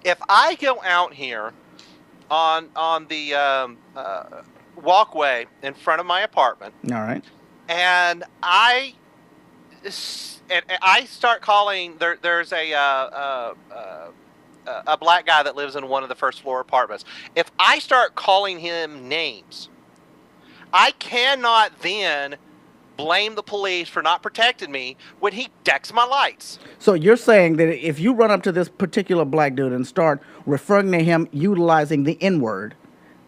If I go out here on the walkway in front of my apartment, All right. and I start calling, there's a black guy that lives in one of the first floor apartments. If I start calling him names, I cannot then blame the police for not protecting me when he decks my lights. So you're saying that if you run up to this particular black dude and start referring to him utilizing the N-word,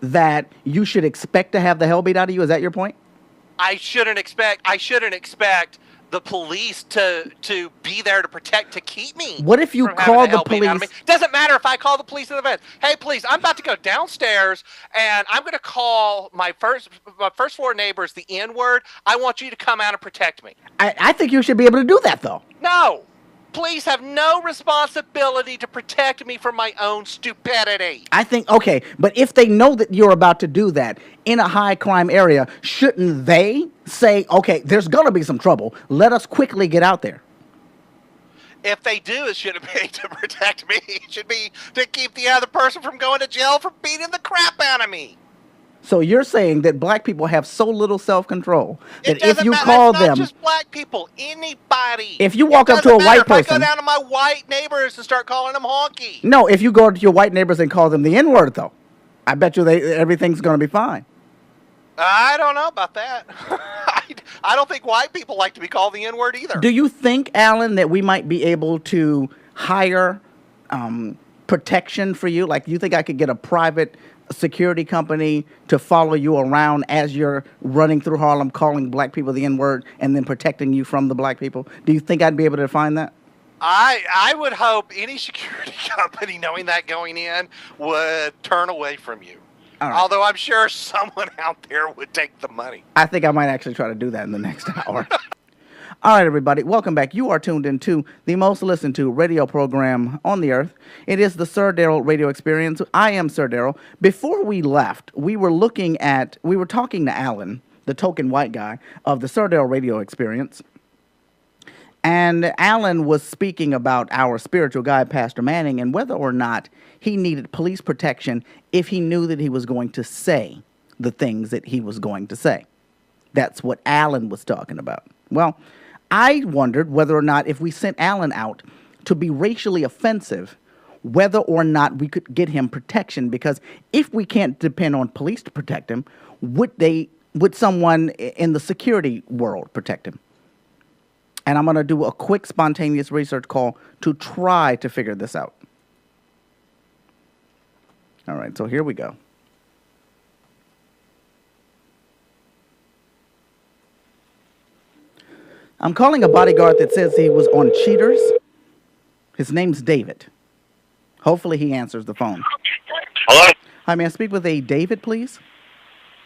that you should expect to have the hell beat out of you? Is that your point? I shouldn't expect the police to be there to keep me. What if you call the police? Doesn't matter if I call the police in advance. Hey, police, I'm about to go downstairs and I'm going to call my first floor neighbors the N-word. I want you to come out and protect me. I think you should be able to do that, though. No. Police have no responsibility to protect me from my own stupidity. I think, okay, but if they know that you're about to do that in a high crime area, shouldn't they say, okay, there's going to be some trouble. Let us quickly get out there? If they do, it shouldn't be to protect me. It should be to keep the other person from going to jail for beating the crap out of me. So you're saying that black people have so little self-control that if you call them, not just black people, anybody. If you walk up to a white person, if I go down to my white neighbors and start calling them honky. No, if you go to your white neighbors and call them the N-word, though, I bet you everything's going to be fine. I don't know about that. I don't think white people like to be called the N-word either. Do you think, Alan, that we might be able to hire protection for you? Like, you think I could get a private security company to follow you around as you're running through Harlem calling black people the N-word and then protecting you from the black people? Do you think I'd be able to find that? I would hope any security company, knowing that going in, would turn away from you. Right. Although I'm sure someone out there would take the money. I think I might actually try to do that in the next hour. All right, everybody, welcome back. You are tuned into the most listened to radio program on the earth. It is the Sir Darryl Radio Experience. I am Sir Darryl. Before we left, we were talking to Alan, the token white guy of the Sir Darryl Radio Experience. And Alan was speaking about our spiritual guide, Pastor Manning, and whether or not he needed police protection if he knew that he was going to say the things that he was going to say. That's what Alan was talking about. Well, I wondered whether or not if we sent Alan out to be racially offensive, whether or not we could get him protection, because if we can't depend on police to protect him, would someone in the security world protect him? And I'm going to do a quick spontaneous research call to try to figure this out. All right, so here we go. I'm calling a bodyguard that says he was on Cheaters. His name's David. Hopefully he answers the phone. Hello? Hi, may I speak with a David, please?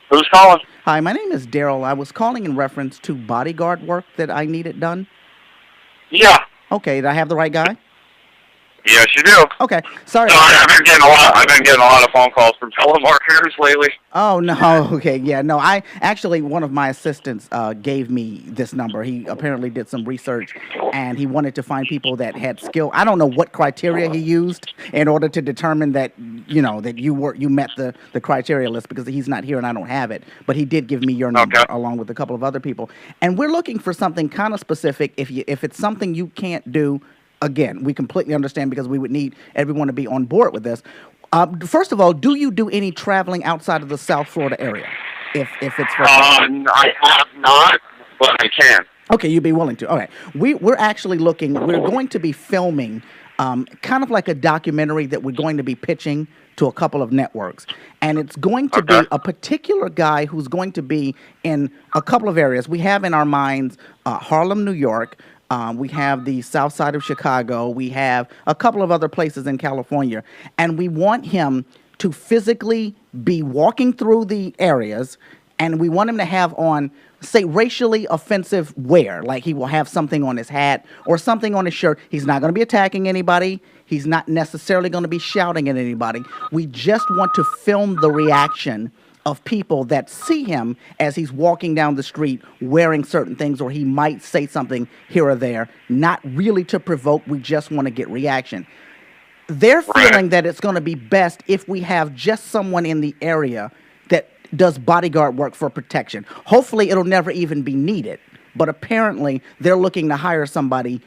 Who's calling? Hi, my name is Darryl. I was calling in reference to bodyguard work that I needed done. Yeah. Okay, did I have the right guy? Yes, you do. Okay, sorry. No, I've been getting a lot of phone calls from telemarketers lately. Oh, no. Okay, yeah, no. One of my assistants gave me this number. He apparently did some research, and he wanted to find people that had skill. I don't know what criteria he used in order to determine that, that you met the criteria list, because he's not here and I don't have it. But he did give me your number along with a couple of other people. And we're looking for something kind of specific. If it's something you can't do, again, we completely understand, because we would need everyone to be on board with this. First of all, do you do any traveling outside of the South Florida area? If it's for I have not, but I can. Okay, you'd be willing to. Okay, we're actually looking. We're going to be filming, kind of like a documentary that we're going to be pitching to a couple of networks, and it's going to be a particular guy who's going to be in a couple of areas. We have in our minds Harlem, New York. We have the south side of Chicago. We have a couple of other places in California. And we want him to physically be walking through the areas, and we want him to have on, say, racially offensive wear. Like he will have something on his hat or something on his shirt. He's not going to be attacking anybody. He's not necessarily going to be shouting at anybody. We just want to film the reaction of people that see him as he's walking down the street wearing certain things, or he might say something here or there, not really to provoke. We just want to get reaction. they're Right. feeling that it's going to be best if we have just someone in the area that does bodyguard work for protection. Hopefully, it'll never even be needed. But apparently, they're looking to hire somebody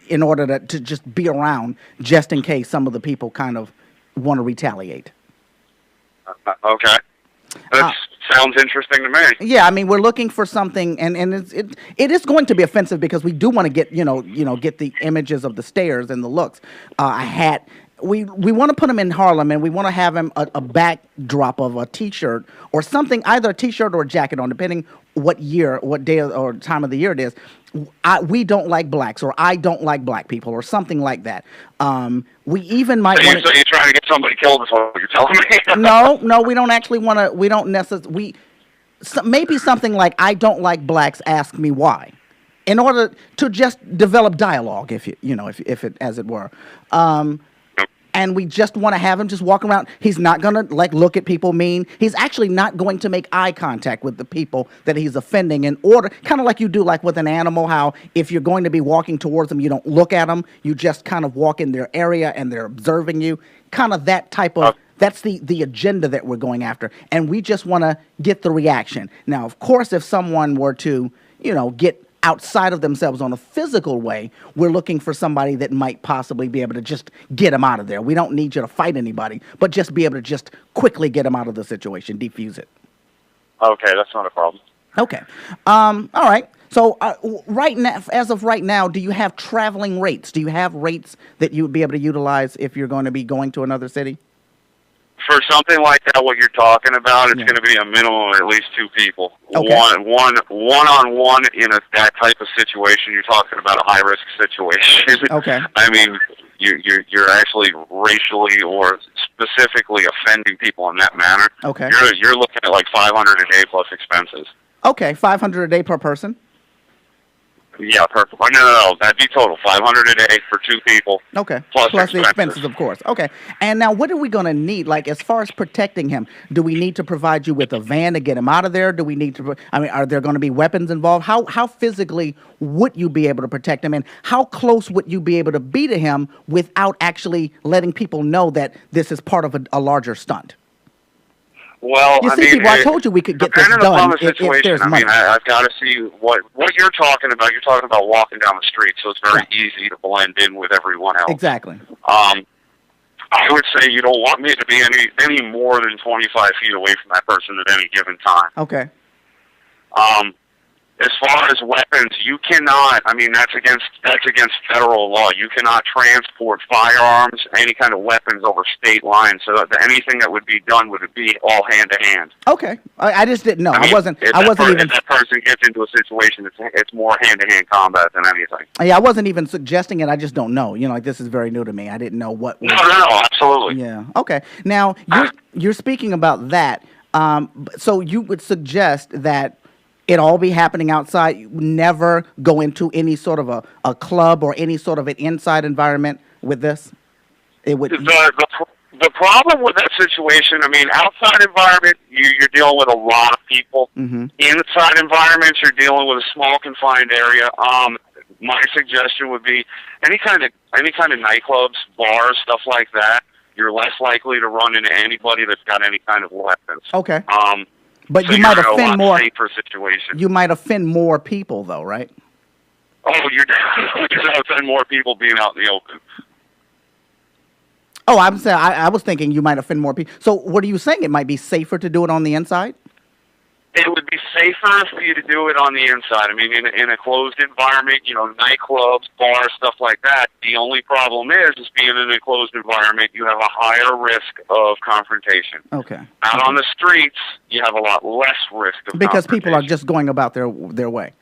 in order to just be around, just in case some of the people kind of want to retaliate. Okay. That sounds interesting to me. Yeah, I mean, we're looking for something, and it is going to be offensive because we do want to get get the images of the stairs and the looks. A hat. We want to put him in Harlem, and we want to have him a backdrop of a T-shirt or something, either a T-shirt or a jacket on, depending what year, what day or time of the year it is. We don't like blacks, or I don't like black people, or something like that. We even might So want you're trying to get somebody killed is what you're telling me? No, we don't actually want to. We don't necessarily. Maybe something like "I don't like blacks. Ask me why," in order to just develop dialogue, if if it as it were. And we just want to have him just walk around. He's not going to look at people mean. He's actually not going to make eye contact with the people that he's offending in order, kind of like you do with an animal, how if you're going to be walking towards them, you don't look at them. You just kind of walk in their area and they're observing you. Kind of that type of, that's the agenda that we're going after. And we just want to get the reaction. Now, of course, if someone were to, get outside of themselves on a physical way, we're looking for somebody that might possibly be able to just get them out of there. We don't need you to fight anybody, but just be able to just quickly get them out of the situation, defuse it. Okay, that's not a problem. Okay. All right. So right now, as of right now, do you have traveling rates? Do you have rates that you would be able to utilize if you're going to be going to another city? For something like that, what you're talking about, it's going to be a minimum of at least 2 people. Okay. One-on-one in that type of situation. You're talking about a high-risk situation. Okay. I mean, you're actually racially or specifically offending people in that manner. Okay. You're looking at like $500 a day plus expenses. Okay, $500 a day per person. Yeah, perfect. No, that'd be total $500 a day for 2 people. Okay. Plus the expenses, of course. Okay. And now, what are we going to need? As far as protecting him, do we need to provide you with a van to get him out of there? Do we need to? I mean, are there going to be weapons involved? How physically would you be able to protect him, and how close would you be able to be to him without actually letting people know that this is part of a larger stunt? Well, you see, people, I told you we could get this done upon the if there's money. I've got to see what you're talking about. You're talking about walking down the street, so it's very easy to blend in with everyone else. Exactly. I would say you don't want me to be any more than 25 feet away from that person at any given time. Okay. As far as weapons, you cannot. I mean, that's against federal law. You cannot transport firearms, any kind of weapons over state lines. So that anything that would be done would be all hand to hand. Okay, I just didn't know. I wasn't even. If that person gets into a situation, it's more hand to hand combat than anything. Yeah, I wasn't even suggesting it. I just don't know. This is very new to me. I didn't know what. No, absolutely. Yeah. Okay. Now you're speaking about that. So you would suggest that it all be happening outside. You never go into any sort of a club or any sort of an inside environment with this? It would. The problem with that situation, I mean, outside environment, you're dealing with a lot of people. Mm-hmm. Inside environments, you're dealing with a small confined area. My suggestion would be any kind of nightclubs, bars, stuff like that. You're less likely to run into anybody that's got any kind of weapons. Okay. But so you might offend more. Safer situation. You might offend more people, though, right? Oh, you're going to offend more people being out in the open. Oh, I'm saying I was thinking you might offend more people. So, what are you saying? It might be safer to do it on the inside? It would be safer for you to do it on the inside. I mean, in a closed environment, nightclubs, bars, stuff like that. The only problem is being in a closed environment, you have a higher risk of confrontation. Okay. Out on the streets, you have a lot less risk of because confrontation. people are just going about their way.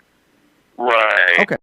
Right. Okay.